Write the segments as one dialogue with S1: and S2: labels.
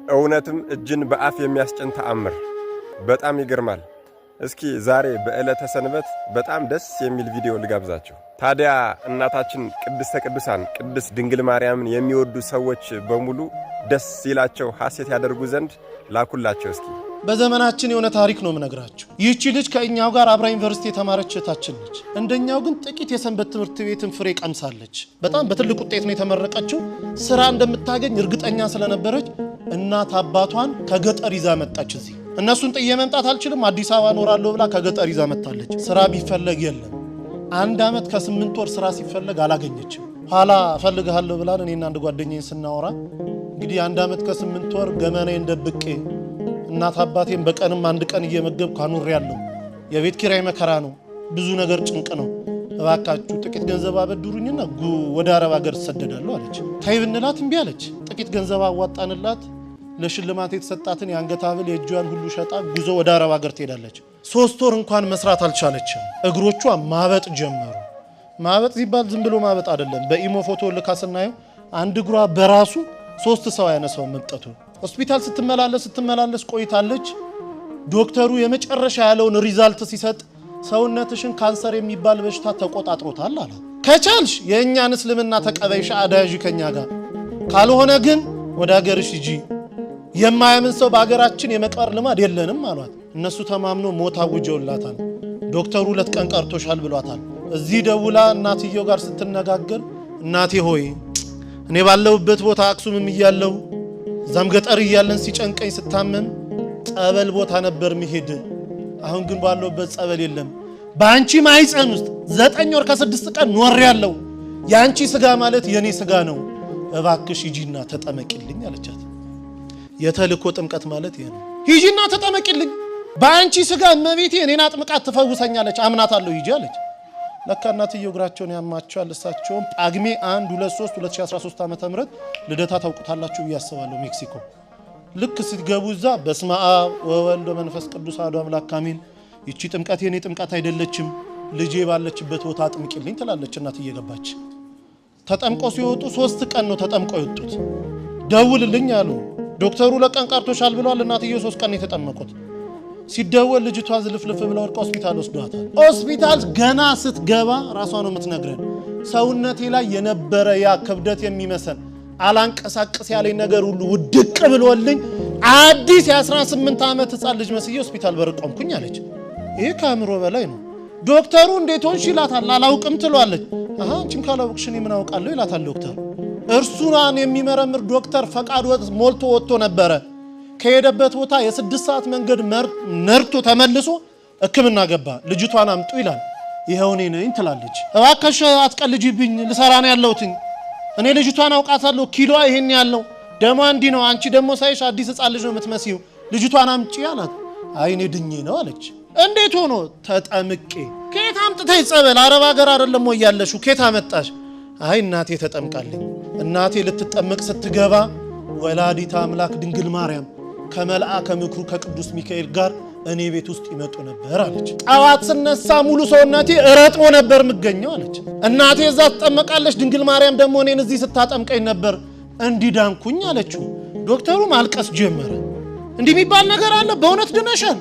S1: እውነትም እጅን በአፍ የሚያስጭን ተአምር በጣም ይገርማል። እስኪ ዛሬ በዕለተ ሰንበት በጣም ደስ የሚል ቪዲዮ ልጋብዛችሁ። ታዲያ እናታችን ቅድስተ ቅዱሳን ቅድስት ድንግል ማርያምን የሚወዱ ሰዎች በሙሉ ደስ ይላቸው ሐሴት ያደርጉ ዘንድ ላኩላቸው። እስኪ
S2: በዘመናችን የሆነ ታሪክ ነው የምነግራችሁ። ይህቺ ልጅ ከእኛው ጋር አብራ ዩኒቨርሲቲ የተማረች እህታችን ነች። እንደኛው ግን ጥቂት የሰንበት ትምህርት ቤትን ፍሬ ቀምሳለች። በጣም በትልቅ ውጤት ነው የተመረቀችው። ስራ እንደምታገኝ እርግጠኛ ስለነበረች እናት አባቷን ከገጠር ይዛ መጣች። እዚህ እነሱን ጥዬ መምጣት አልችልም፣ አዲስ አበባ እኖራለሁ ብላ ከገጠር ይዛ መጣለች። ስራ ቢፈለግ የለም። 1 ዓመት ከ8 ወር ስራ ሲፈለግ አላገኘችም። ኋላ እፈልግሃለሁ ብላን እኔና አንድ ጓደኛዬ ስናወራ እንግዲህ 1 ዓመት ከ8 ወር ገመናዬን ደብቄ እናት አባቴን በቀንም 1 ቀን እየመገብኩ አኑሬያለሁ። የቤት ኪራይ መከራ ነው፣ ብዙ ነገር ጭንቅ ነው። እባካችሁ ጥቂት ገንዘብ አበድሩኝና ወደ አረብ ሀገር ተሰደዳለሁ አለች። ታይ ብንላት እምቢ አለች። ጥቂት ገንዘብ አዋጣንላት። ለሽልማት የተሰጣትን የአንገት ሐብል የእጇን ሁሉ ሸጣ ጉዞ ወደ አረብ ሀገር ትሄዳለች። 3 ወር እንኳን መስራት አልቻለችም። እግሮቿ ማበጥ ጀመሩ። ማበጥ ሲባል ዝም ብሎ ማበጥ አይደለም። በኢሞ ፎቶ ልካ ስናየው አንድ እግሯ በራሱ 3 ሰው ያነሳው መምጠቱ። ሆስፒታል ስትመላለስ ቆይታለች። ዶክተሩ የመጨረሻ ያለውን ሪዛልት ሲሰጥ ሰውነትሽን ካንሰር የሚባል በሽታ ተቆጣጥሮታል አለ። ከቻልሽ የእኛን እስልምና ተቀበይሽ አዳያዥ ከኛ ጋር፣ ካልሆነ ግን ወደ ሀገርሽ ሂጂ። የማያምን ሰው በሀገራችን የመቅበር ልማድ የለንም አሏት። እነሱ ተማምኖ ሞት አውጀውላታል። ዶክተሩ 2 ቀን ቀርቶሻል ብሏታል። እዚህ ደውላ እናትየው ጋር ስትነጋገር እናቴ ሆይ እኔ ባለሁበት ቦታ አክሱምም እያለሁ እዛም ገጠር እያለን ሲጨንቀኝ ስታመም ጸበል ቦታ ነበር መሄድ። አሁን ግን ባለሁበት ጸበል የለም። በአንቺ ማህፀን ውስጥ 9 ወር ከ6 ቀን ኖሬያለሁ። የአንቺ ስጋ ማለት የኔ ስጋ ነው። እባክሽ ሂጂና ተጠመቂልኝ አለቻት። የተልኮ ጥምቀት ማለት ይሄ ነው። ሂጂና ተጠመቂልኝ፣ በአንቺ ስጋ እመቤቴ እኔን አጥምቃት ትፈውሰኛለች፣ አምናታለሁ፣ ሂጂ አለች። ለካ እናትየው እግራቸውን ያማቸዋል። እሳቸውም ጳጉሜ 1 2 3 2013 ዓ.ም ልደታ ታውቁታላችሁ ብዬ አስባለሁ። ሜክሲኮ ልክ ስትገቡ እዛ በስመ አብ ወወልድ ወመንፈስ ቅዱስ አሐዱ አምላክ አሜን፣ ይቺ ጥምቀት የኔ ጥምቀት አይደለችም፣ ልጄ ባለችበት ቦታ አጥምቂልኝ ትላለች እናትዬ። ገባች። ተጠምቀው ሲወጡ 3 ቀን ነው ተጠምቀው የወጡት። ደውልልኝ አሉ ዶክተሩ። 2 ቀን ቀርቶሻል ብለዋል። እናትየው 3 ቀን የተጠመቁት። ሲደወል ልጅቷ ዝልፍልፍ ብላ ወድቃ ሆስፒታል ወስዷታል። ሆስፒታል ገና ስትገባ ራሷ ነው የምትነግረን፣ ሰውነቴ ላይ የነበረ ያ ክብደት የሚመሰል አላንቀሳቀስ ያለኝ ነገር ሁሉ ውድቅ ብሎልኝ አዲስ የ18 ዓመት ህፃን ልጅ መስዬ ሆስፒታል በር ቆምኩኝ አለች። ይሄ ከአእምሮ በላይ ነው። ዶክተሩ እንዴት ሆንሽ ይላታል። አላውቅም ትሏለች። አንቺም ካላውቅሽ እኔ ምን አውቃለሁ ይላታል ዶክተሩ። እርሱን የሚመረምር ዶክተር ፈቃድ ሞልቶ ወጥቶ ነበረ። ከሄደበት ቦታ የ6 ሰዓት መንገድ ነርቶ ተመልሶ ሕክምና ገባ። ልጅቷን አምጡ ይላል። ይሄው እኔ ነኝ ትላለች። እባክሽ አትቀልጂብኝ፣ ልሰራ ነው ያለሁት። እኔ ልጅቷን አውቃታለሁ፣ ኪሎዋ ይሄን ያለው ደሞ እንዲህ ነው። አንቺ ደሞ ሳይሽ አዲስ ህፃን ልጅ ነው የምትመስዪው፣ ልጅቷን አምጪ አላት። አይ እኔ ድኜ ነው አለች። እንዴት ሆኖ? ተጠምቄ። ከየት አምጥተሽ ጸበል? አረብ ሀገር አይደለም ወይ ያለሽው? ከየት አመጣሽ? አይ እናቴ ተጠምቃለኝ። እናቴ ልትጠመቅ ስትገባ ወላዲተ አምላክ ድንግል ማርያም ከመልአከ ምክሩ ከቅዱስ ሚካኤል ጋር እኔ ቤት ውስጥ ይመጡ ነበር አለች። ጠዋት ስነሳ ሙሉ ሰውነቴ እረጥቦ ነበር የምገኘው አለች። እናቴ እዛ ትጠመቃለች፣ ድንግል ማርያም ደግሞ እኔን እዚህ ስታጠምቀኝ ነበር፣ እንዲዳንኩኝ አለችው። ዶክተሩ ማልቀስ ጀመረ። እንዲህ የሚባል ነገር አለ? በእውነት ድነሻል?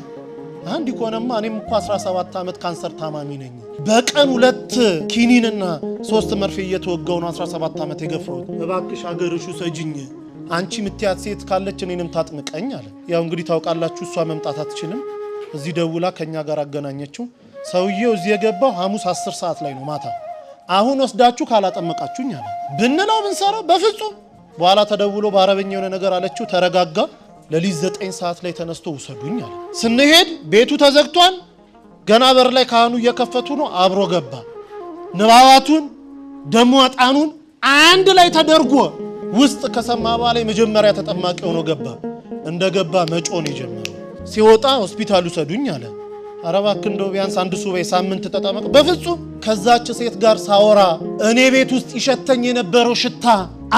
S2: አንድ ይኮነማ እኔም እኮ 17 ዓመት ካንሰር ታማሚ ነኝ። በቀን 2 ኪኒንና 3 መርፌ እየተወጋው ነው 17 ዓመት የገፋሁት። እባክሽ አገርሹ ሰጅኝ፣ አንቺ ምትያት ሴት ካለች እኔንም ታጥምቀኝ አለ። ያው እንግዲህ ታውቃላችሁ እሷ መምጣት አትችልም። እዚህ ደውላ ከኛ ጋር አገናኘችው። ሰውየው እዚህ የገባው ሐሙስ 10 ሰዓት ላይ ነው ማታ። አሁን ወስዳችሁ ካላጠመቃችሁኝ አለ። ብንለው ብንሰራው በፍጹም። በኋላ ተደውሎ በአረበኛ የሆነ ነገር አለችው። ተረጋጋ። ለሊት 9 ሰዓት ላይ ተነስቶ ውሰዱኝ አለ። ስንሄድ ቤቱ ተዘግቷል። ገና በር ላይ ካህኑ እየከፈቱ ነው። አብሮ ገባ። ንባባቱን ደሞ ዕጣኑን አንድ ላይ ተደርጎ ውስጥ ከሰማ በኋላ መጀመሪያ ተጠማቂ ሆኖ ገባ። እንደገባ መጮን የጀመረው ሲወጣ ሆስፒታል ውሰዱኝ አለ። ኧረ እባክህ እንደው ቢያንስ 1 ሱባኤ ሳምንት ተጠመቅ። በፍጹም። ከዛች ሴት ጋር ሳወራ እኔ ቤት ውስጥ ይሸተኝ የነበረው ሽታ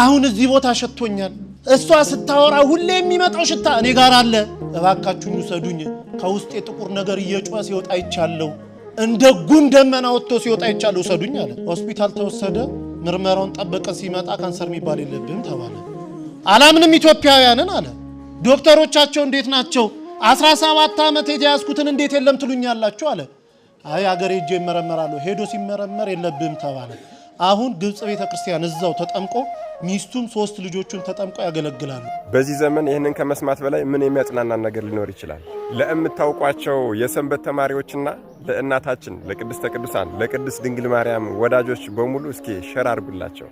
S2: አሁን እዚህ ቦታ ሸቶኛል። እሷ ስታወራ ሁሌ የሚመጣው ሽታ እኔ ጋር አለ። እባካችሁኝ ውሰዱኝ። ከውስጥ የጥቁር ነገር እየጮኸ ሲወጣ ይቻለው፣ እንደ ጉም ደመና ወጥቶ ሲወጣ ይቻለው፣ ውሰዱኝ አለ። ሆስፒታል ተወሰደ። ምርመራውን ጠበቀ። ሲመጣ ካንሰር የሚባል የለብህም ተባለ። አላምንም ኢትዮጵያውያንን አለ። ዶክተሮቻቸው እንዴት ናቸው? 17 ዓመት የተያዝኩትን እንዴት የለም ትሉኛላችሁ አለ። አይ አገሬ ሄጄ ይመረመራለሁ። ሄዶ ሲመረመር የለብህም ተባለ። አሁን ግብጽ ቤተክርስቲያን እዛው ተጠምቆ ሚስቱም 3 ልጆቹን ተጠምቆ ያገለግላሉ።
S1: በዚህ ዘመን ይህንን ከመስማት በላይ ምን የሚያጽናናን ነገር ሊኖር ይችላል? ለእምታውቋቸው የሰንበት ተማሪዎችና ለእናታችን ለቅድስተ ቅዱሳን ለቅድስት ድንግል ማርያም ወዳጆች በሙሉ እስኪ ሸር አድርጉላቸው።